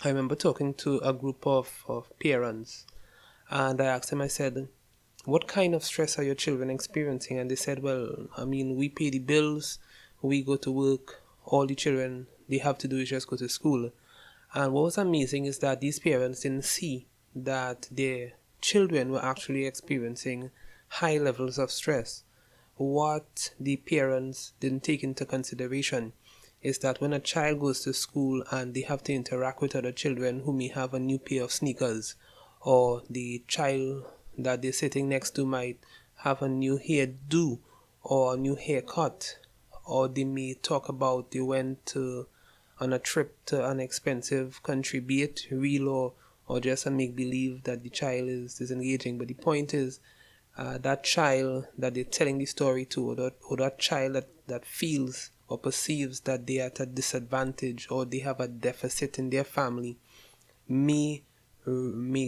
I remember talking to a group of parents, and I asked them, I said, what kind of stress are your children experiencing? And they said, well, I mean, we pay the bills, we go to work, all the children, they have to do is just go to school. And what was amazing is that these parents didn't see that their children were actually experiencing high levels of stress. What the parents didn't take into consideration is that when a child goes to school and they have to interact with other children who may have a new pair of sneakers, or the child that they're sitting next to might have a new hairdo or a new haircut, or they may talk about they went on a trip to an expensive country, be it real or just a make believe that the child is engaging. But the point is, that child that they're telling the story to, or that child that feels or perceives that they are at a disadvantage or they have a deficit in their family, may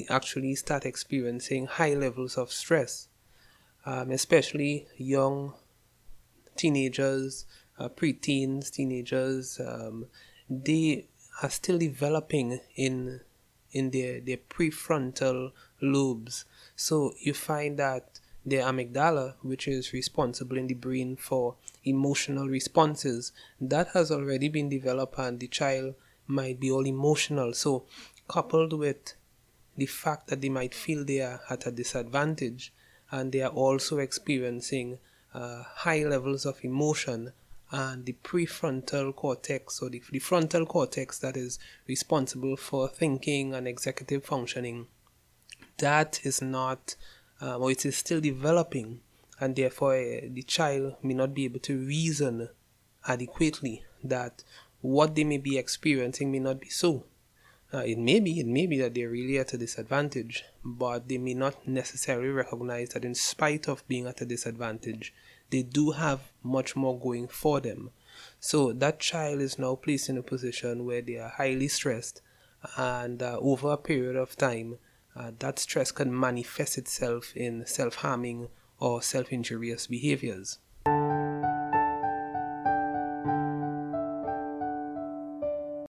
actually start experiencing high levels of stress, especially young teenagers, preteens, teenagers. They are still developing in their prefrontal lobes. So you find that the amygdala, which is responsible in the brain for emotional responses, that has already been developed, and the child might be all emotional. So coupled with the fact that they might feel they are at a disadvantage, and they are also experiencing high levels of emotion, and the prefrontal cortex, or the frontal cortex that is responsible for thinking and executive functioning, that is not, or it is still developing, and therefore the child may not be able to reason adequately that what they may be experiencing may not be so. It may be that they're really at a disadvantage, but they may not necessarily recognize that in spite of being at a disadvantage, they do have much more going for them. So that child is now placed in a position where they are highly stressed, and over a period of time, that stress can manifest itself in self-harming or self-injurious behaviors.